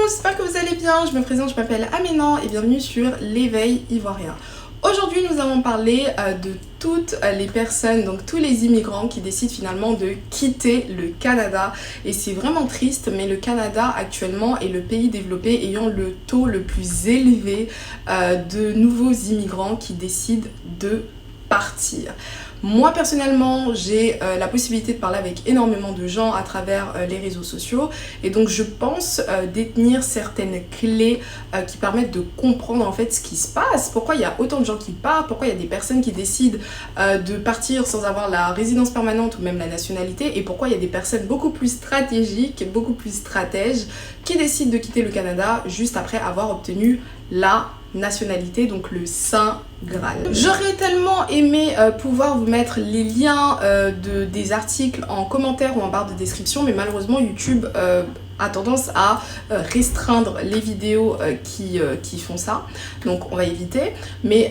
j'espère que vous allez bien. Je me présente, je m'appelle Aménan et bienvenue sur l'éveil ivoirien. Aujourd'hui, nous allons parler de toutes les personnes, donc tous les immigrants qui décident finalement de quitter le Canada. Et c'est vraiment triste, mais le Canada actuellement est le pays développé ayant le taux le plus élevé de nouveaux immigrants qui décident de partir. Moi personnellement, j'ai la possibilité de parler avec énormément de gens à travers les réseaux sociaux et donc je pense détenir certaines clés qui permettent de comprendre en fait ce qui se passe, pourquoi il y a autant de gens qui partent, pourquoi il y a des personnes qui décident de partir sans avoir la résidence permanente ou même la nationalité et pourquoi il y a des personnes beaucoup plus stratégiques, beaucoup plus stratèges qui décident de quitter le Canada juste après avoir obtenu la nationalité, donc le Saint Graal. J'aurais tellement aimé pouvoir vous mettre les liens des articles en commentaire ou en barre de description, mais malheureusement YouTube a tendance à restreindre les vidéos qui font ça, donc on va éviter. Mais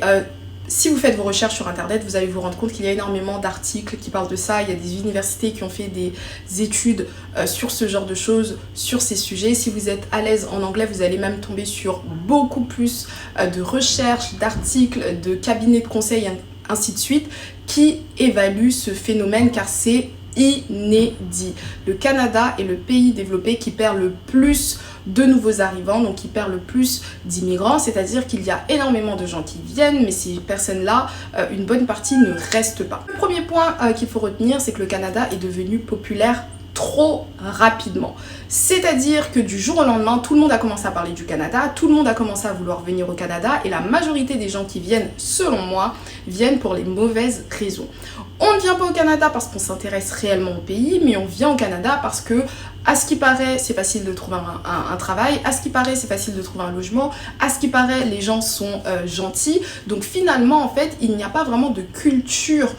si vous faites vos recherches sur internet, vous allez vous rendre compte qu'il y a énormément d'articles qui parlent de ça. Il y a des universités qui ont fait des études sur ce genre de choses, sur ces sujets. Si vous êtes à l'aise en anglais, vous allez même tomber sur beaucoup plus de recherches, d'articles, de cabinets de conseil, ainsi de suite, qui évaluent ce phénomène car c'est inédit. Le Canada est le pays développé qui perd le plus de nouveaux arrivants, donc qui perd le plus d'immigrants, c'est-à-dire qu'il y a énormément de gens qui viennent, mais ces personnes-là, une bonne partie ne restent pas. Le premier point qu'il faut retenir, c'est que le Canada est devenu populaire trop rapidement. C'est-à-dire que du jour au lendemain, tout le monde a commencé à parler du Canada, tout le monde a commencé à vouloir venir au Canada et la majorité des gens qui viennent, selon moi, viennent pour les mauvaises raisons. On ne vient pas au Canada parce qu'on s'intéresse réellement au pays, mais on vient au Canada parce que, à ce qui paraît, c'est facile de trouver un travail, à ce qui paraît, c'est facile de trouver un logement, à ce qui paraît, les gens sont gentils. Donc finalement, en fait, il n'y a pas vraiment de culture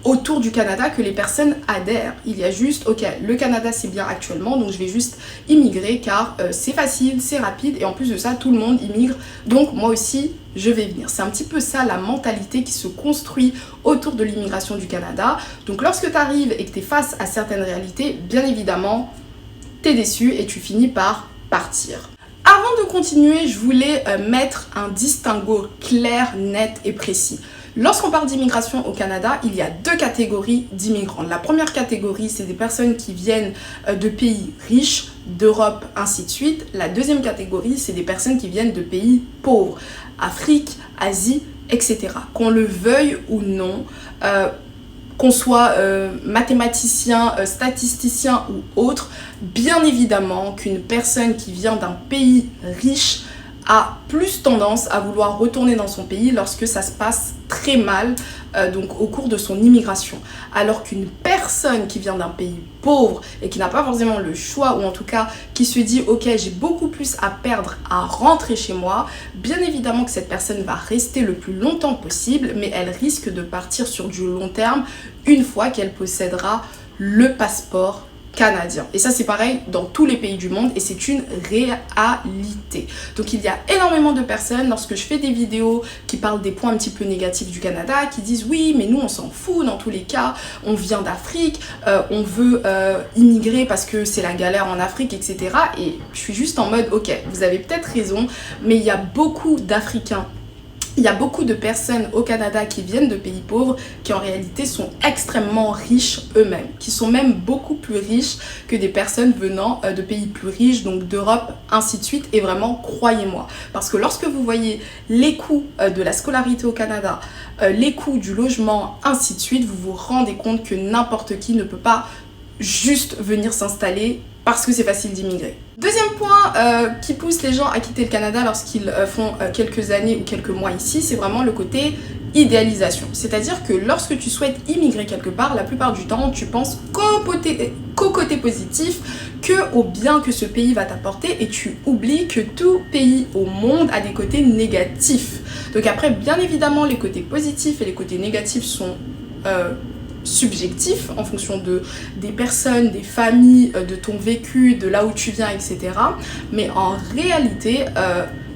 autour du Canada que les personnes adhèrent. Il y a juste, ok, le Canada c'est bien actuellement, donc je vais juste immigrer car c'est facile, c'est rapide et en plus de ça, tout le monde immigre, donc moi aussi, je vais venir. C'est un petit peu ça la mentalité qui se construit autour de l'immigration du Canada. Donc lorsque tu arrives et que tu es face à certaines réalités, bien évidemment, tu es déçu et tu finis par partir. Avant de continuer, je voulais mettre un distinguo clair, net et précis. Lorsqu'on parle d'immigration au Canada, il y a deux catégories d'immigrants. La première catégorie, c'est des personnes qui viennent de pays riches, d'Europe, ainsi de suite. La deuxième catégorie, c'est des personnes qui viennent de pays pauvres, Afrique, Asie, etc. Qu'on le veuille ou non, qu'on soit mathématicien, statisticien ou autre, bien évidemment qu'une personne qui vient d'un pays riche a plus tendance à vouloir retourner dans son pays lorsque ça se passe très mal donc au cours de son immigration. Alors qu'une personne qui vient d'un pays pauvre et qui n'a pas forcément le choix ou en tout cas qui se dit ok j'ai beaucoup plus à perdre à rentrer chez moi, bien évidemment que cette personne va rester le plus longtemps possible mais elle risque de partir sur du long terme une fois qu'elle possédera le passeport canadien. Et ça c'est pareil dans tous les pays du monde et c'est une réalité. Donc il y a énormément de personnes lorsque je fais des vidéos qui parlent des points un petit peu négatifs du Canada qui disent oui mais nous on s'en fout dans tous les cas, on vient d'Afrique, on veut immigrer parce que c'est la galère en Afrique etc. Et je suis juste en mode ok vous avez peut-être raison mais il y a beaucoup d'Africains. Il y a beaucoup de personnes au Canada qui viennent de pays pauvres qui en réalité sont extrêmement riches eux-mêmes, qui sont même beaucoup plus riches que des personnes venant de pays plus riches, donc d'Europe, ainsi de suite. Et vraiment, croyez-moi, parce que lorsque vous voyez les coûts de la scolarité au Canada, les coûts du logement, ainsi de suite, vous vous rendez compte que n'importe qui ne peut pas juste venir s'installer parce que c'est facile d'immigrer. Deuxième point qui pousse les gens à quitter le Canada lorsqu'ils font quelques années ou quelques mois ici, c'est vraiment le côté idéalisation. C'est-à-dire que lorsque tu souhaites immigrer quelque part, la plupart du temps, tu penses qu'au côté positif, qu'au bien que ce pays va t'apporter et tu oublies que tout pays au monde a des côtés négatifs. Donc après, bien évidemment, les côtés positifs et les côtés négatifs sont subjectif en fonction des personnes, des familles, de ton vécu, de là où tu viens, etc. Mais en réalité,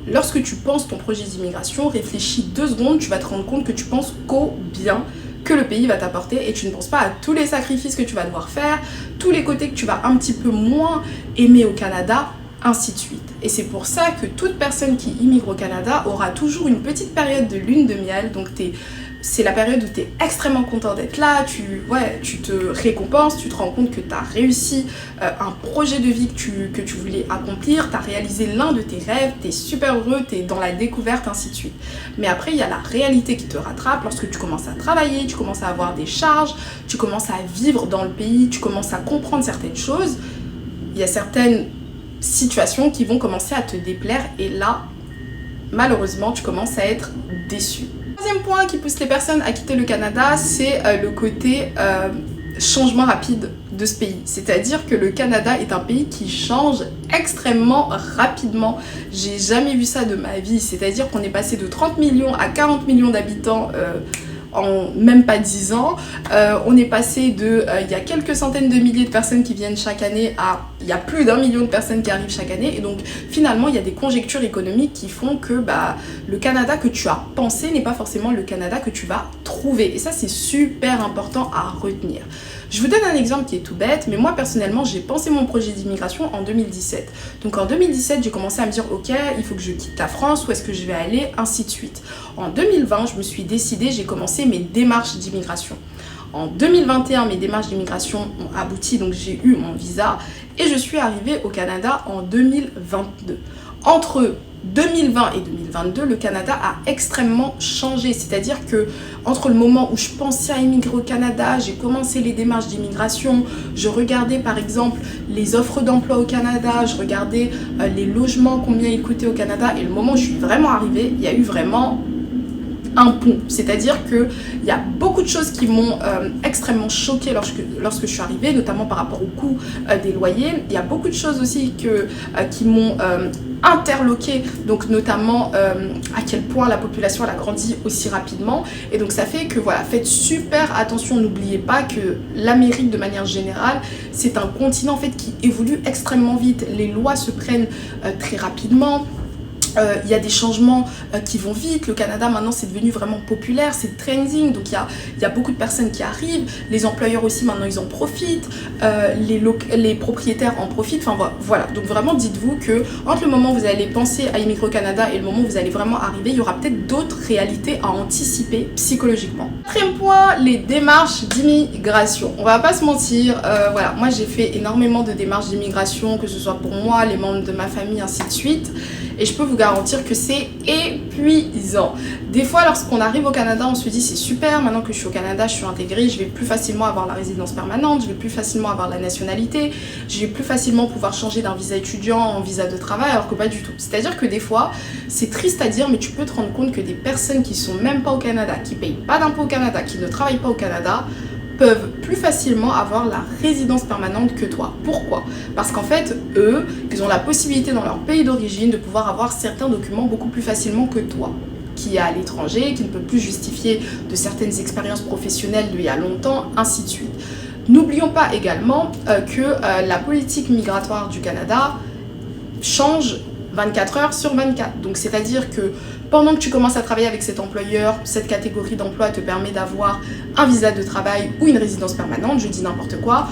lorsque tu penses ton projet d'immigration, réfléchis 2 secondes, tu vas te rendre compte que tu penses qu'au bien que le pays va t'apporter et tu ne penses pas à tous les sacrifices que tu vas devoir faire, tous les côtés que tu vas un petit peu moins aimer au Canada ainsi de suite. Et c'est pour ça que toute personne qui immigre au Canada aura toujours une petite période de lune de miel. Donc c'est la période où tu es extrêmement content d'être là, tu te récompenses, tu te rends compte que tu as réussi un projet de vie que tu voulais accomplir, tu as réalisé l'un de tes rêves, tu es super heureux, tu es dans la découverte, ainsi de suite. Mais après, il y a la réalité qui te rattrape lorsque tu commences à travailler, tu commences à avoir des charges, tu commences à vivre dans le pays, tu commences à comprendre certaines choses. Il y a certaines situations qui vont commencer à te déplaire et là, malheureusement, tu commences à être déçu. Troisième point qui pousse les personnes à quitter le Canada, c'est le côté changement rapide de ce pays. C'est-à-dire que le Canada est un pays qui change extrêmement rapidement. J'ai jamais vu ça de ma vie. C'est-à-dire qu'on est passé de 30 millions à 40 millions d'habitants en même pas 10 ans. On est passé de, il y a quelques centaines de milliers de personnes qui viennent chaque année à, il y a plus d'1 million de personnes qui arrivent chaque année. Et donc finalement, il y a des conjectures économiques qui font que le Canada que tu as pensé n'est pas forcément le Canada que tu vas trouver. Et ça, c'est super important à retenir. Je vous donne un exemple qui est tout bête, mais moi personnellement, j'ai pensé mon projet d'immigration en 2017. Donc en 2017, j'ai commencé à me dire, ok, il faut que je quitte la France, où est-ce que je vais aller, ainsi de suite. En 2020, je me suis décidée, j'ai commencé mes démarches d'immigration. En 2021, mes démarches d'immigration ont abouti, donc j'ai eu mon visa et je suis arrivée au Canada en 2022. Entre 2020 et 2022, le Canada a extrêmement changé. C'est-à-dire que entre le moment où je pensais à immigrer au Canada, j'ai commencé les démarches d'immigration, je regardais par exemple les offres d'emploi au Canada, je regardais les logements, combien ils coûtaient au Canada, et le moment où je suis vraiment arrivée, il y a eu vraiment un pont. C'est-à-dire qu'il y a beaucoup de choses qui m'ont extrêmement choquée lorsque je suis arrivée, notamment par rapport au coût des loyers. Il y a beaucoup de choses aussi qui m'ont interloquée, donc notamment à quel point la population elle a grandi aussi rapidement. Et donc ça fait que voilà, faites super attention, n'oubliez pas que l'Amérique de manière générale, c'est un continent en fait qui évolue extrêmement vite. Les lois se prennent très rapidement. Il y a des changements qui vont vite. Le Canada maintenant c'est devenu vraiment populaire, c'est trending, donc il y a beaucoup de personnes qui arrivent, les employeurs aussi maintenant ils en profitent, les propriétaires en profitent, enfin voilà. Donc vraiment dites-vous que entre le moment où vous allez penser à immigrer au Canada et le moment où vous allez vraiment arriver, il y aura peut-être d'autres réalités à anticiper psychologiquement. Quatrième point, les démarches d'immigration. On va pas se mentir, voilà, moi j'ai fait énormément de démarches d'immigration, que ce soit pour moi, les membres de ma famille, ainsi de suite. Et je peux vous garantir que c'est épuisant. Des fois, lorsqu'on arrive au Canada, on se dit c'est super, maintenant que je suis au Canada, je suis intégrée, je vais plus facilement avoir la résidence permanente, je vais plus facilement avoir la nationalité, je vais plus facilement pouvoir changer d'un visa étudiant en visa de travail, alors que pas du tout. C'est-à-dire que des fois, c'est triste à dire, mais tu peux te rendre compte que des personnes qui sont même pas au Canada, qui payent pas d'impôts au Canada, qui ne travaillent pas au Canada, peuvent plus facilement avoir la résidence permanente que toi. Pourquoi? Parce qu'en fait, eux, ils ont la possibilité dans leur pays d'origine de pouvoir avoir certains documents beaucoup plus facilement que toi, qui est à l'étranger, qui ne peut plus justifier de certaines expériences professionnelles d'il y a longtemps, ainsi de suite. N'oublions pas également que la politique migratoire du Canada change 24 heures sur 24. Donc c'est-à-dire que pendant que tu commences à travailler avec cet employeur, cette catégorie d'emploi te permet d'avoir un visa de travail ou une résidence permanente, je dis n'importe quoi.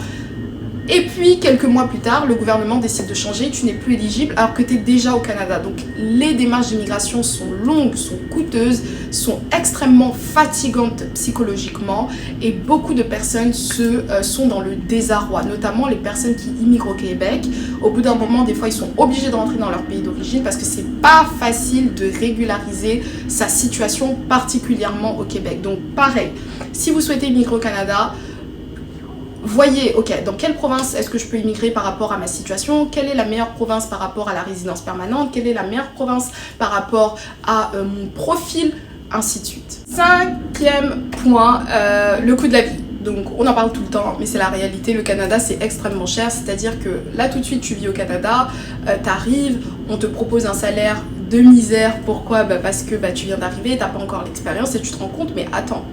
Et puis, quelques mois plus tard, le gouvernement décide de changer, tu n'es plus éligible alors que tu es déjà au Canada. Donc, les démarches d'immigration sont longues, sont coûteuses, sont extrêmement fatigantes psychologiquement et beaucoup de personnes sont dans le désarroi, notamment les personnes qui immigrent au Québec. Au bout d'un moment, des fois, ils sont obligés de rentrer dans leur pays d'origine parce que c'est pas facile de régulariser sa situation, particulièrement au Québec. Donc, pareil, si vous souhaitez immigrer au Canada, voyez, ok, dans quelle province est-ce que je peux immigrer par rapport à ma situation? Quelle est la meilleure province par rapport à la résidence permanente? Quelle est la meilleure province par rapport à mon profil? Ainsi de suite. Cinquième point, le coût de la vie. Donc on en parle tout le temps, mais c'est la réalité. Le Canada, c'est extrêmement cher. C'est-à-dire que là, tout de suite, tu vis au Canada, t'arrives, on te propose un salaire de misère. Pourquoi? Parce que tu viens d'arriver, t'as pas encore l'expérience et tu te rends compte, mais attends.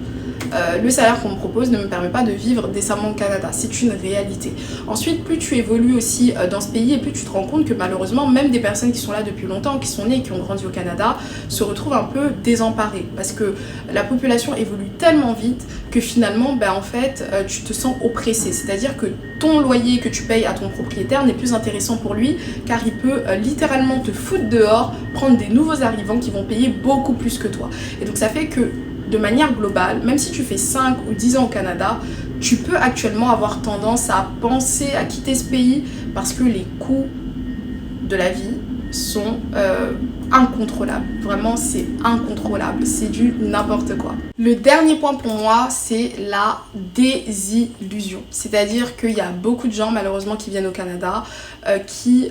le salaire qu'on me propose ne me permet pas de vivre décemment au Canada. C'est une réalité. Ensuite, plus tu évolues aussi dans ce pays et plus tu te rends compte que malheureusement, même des personnes qui sont là depuis longtemps, qui sont nées et qui ont grandi au Canada, se retrouvent un peu désemparées parce que la population évolue tellement vite que finalement, en fait, tu te sens oppressé. C'est-à-dire que ton loyer que tu payes à ton propriétaire n'est plus intéressant pour lui car il peut littéralement te foutre dehors, prendre des nouveaux arrivants qui vont payer beaucoup plus que toi. Et donc ça fait que de manière globale, même si tu fais 5 ou 10 ans au Canada, tu peux actuellement avoir tendance à penser à quitter ce pays parce que les coûts de la vie sont incontrôlables. Vraiment, c'est incontrôlable. C'est du n'importe quoi. Le dernier point pour moi, c'est la désillusion. C'est-à-dire qu'il y a beaucoup de gens, malheureusement, qui viennent au Canada, qui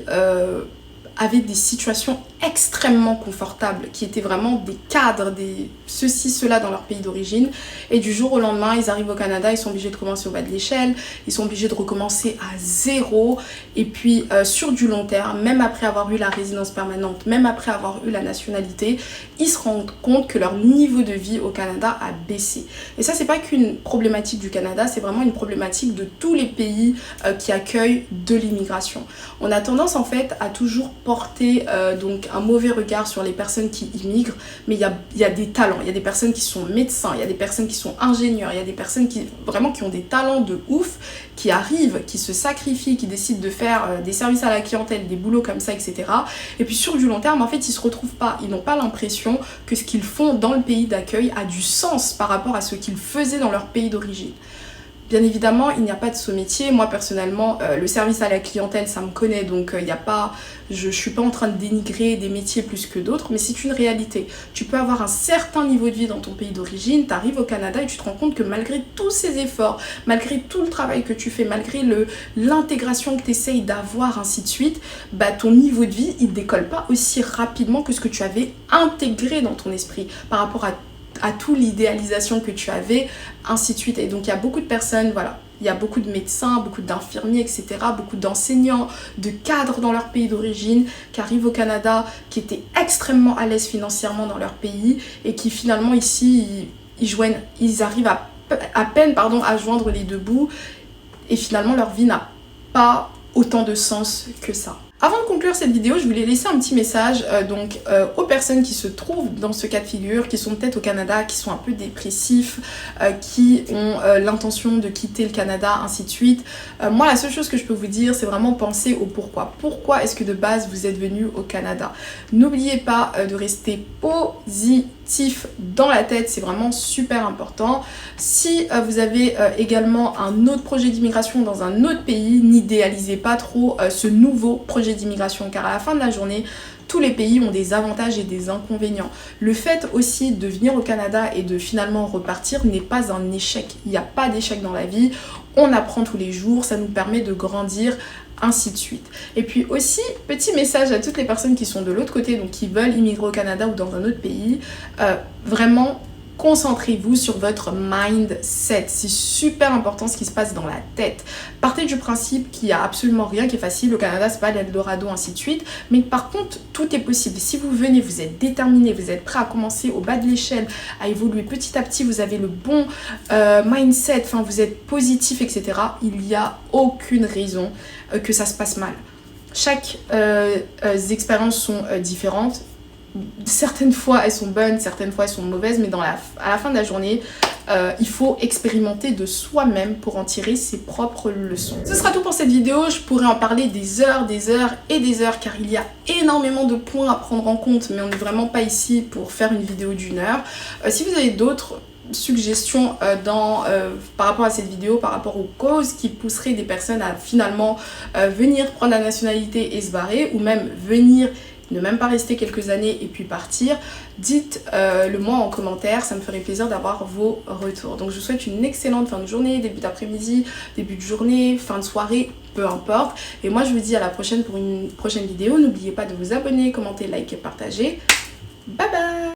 avaient des situations extrêmement confortables, qui étaient vraiment des cadres, des ceci, cela dans leur pays d'origine. Et du jour au lendemain, ils arrivent au Canada, ils sont obligés de commencer au bas de l'échelle, ils sont obligés de recommencer à zéro. Et puis sur du long terme, même après avoir eu la résidence permanente, même après avoir eu la nationalité, ils se rendent compte que leur niveau de vie au Canada a baissé. Et ça, c'est pas qu'une problématique du Canada, c'est vraiment une problématique de tous les pays qui accueillent de l'immigration. On a tendance en fait à toujours porter donc un mauvais regard sur les personnes qui immigrent, mais il y a des talents, il y a des personnes qui sont médecins, il y a des personnes qui sont ingénieurs, il y a des personnes qui vraiment qui ont des talents de ouf, qui arrivent, qui se sacrifient, qui décident de faire des services à la clientèle, des boulots comme ça, etc. Et puis sur du long terme, en fait, ils se retrouvent pas, ils n'ont pas l'impression que ce qu'ils font dans le pays d'accueil a du sens par rapport à ce qu'ils faisaient dans leur pays d'origine. Bien évidemment, il n'y a pas de sous-métier. Moi, personnellement, le service à la clientèle, ça me connaît. Donc, je ne suis pas en train de dénigrer des métiers plus que d'autres, mais c'est une réalité. Tu peux avoir un certain niveau de vie dans ton pays d'origine, tu arrives au Canada et tu te rends compte que malgré tous ces efforts, malgré tout le travail que tu fais, malgré l'intégration que tu essayes d'avoir, ainsi de suite, ton niveau de vie, il ne décolle pas aussi rapidement que ce que tu avais intégré dans ton esprit par rapport à toute l'idéalisation que tu avais, ainsi de suite. Et donc il y a beaucoup de personnes, voilà, il y a beaucoup de médecins, beaucoup d'infirmiers, etc., beaucoup d'enseignants, de cadres dans leur pays d'origine qui arrivent au Canada, qui étaient extrêmement à l'aise financièrement dans leur pays et qui finalement ici, ils arrivent à peine à joindre les deux bouts et finalement leur vie n'a pas autant de sens que ça. Avant de conclure cette vidéo, je voulais laisser un petit message aux personnes qui se trouvent dans ce cas de figure, qui sont peut-être au Canada, qui sont un peu dépressifs, qui ont l'intention de quitter le Canada, ainsi de suite. Moi, la seule chose que je peux vous dire, c'est vraiment penser au pourquoi. Pourquoi est-ce que de base vous êtes venu au Canada? N'oubliez pas de rester positif dans la tête, c'est vraiment super important. Si vous avez également un autre projet d'immigration dans un autre pays, n'idéalisez pas trop ce nouveau projet d'immigration car à la fin de la journée, tous les pays ont des avantages et des inconvénients. Le fait aussi de venir au Canada et de finalement repartir n'est pas un échec. Il n'y a pas d'échec dans la vie. On apprend tous les jours, ça nous permet de grandir, ainsi de suite. Et puis aussi, petit message à toutes les personnes qui sont de l'autre côté, donc qui veulent immigrer au Canada ou dans un autre pays, vraiment, concentrez-vous sur votre mindset. C'est super important ce qui se passe dans la tête. Partez du principe qu'il n'y a absolument rien qui est facile. Au Canada, c'est pas l'Eldorado, ainsi de suite. Mais par contre, tout est possible. Si vous venez, vous êtes déterminé, vous êtes prêt à commencer au bas de l'échelle, à évoluer petit à petit, vous avez le bon mindset, enfin vous êtes positif, etc. Il n'y a aucune raison que ça se passe mal. Chaque expériences sont différentes. Certaines fois elles sont bonnes, certaines fois elles sont mauvaises, mais à la fin de la journée, il faut expérimenter de soi-même pour en tirer ses propres leçons. Ce sera tout pour cette vidéo, je pourrais en parler des heures et des heures car il y a énormément de points à prendre en compte, mais on n'est vraiment pas ici pour faire une vidéo d'1 heure. Si vous avez d'autres suggestions par rapport à cette vidéo, par rapport aux causes qui pousseraient des personnes à finalement venir prendre la nationalité et se barrer, ou même venir ne même pas rester quelques années et puis partir, dites-le moi en commentaire, ça me ferait plaisir d'avoir vos retours. Donc je vous souhaite une excellente fin de journée, début d'après-midi, début de journée, fin de soirée, peu importe. Et moi je vous dis à la prochaine pour une prochaine vidéo. N'oubliez pas de vous abonner, commenter, liker, partager. Bye bye!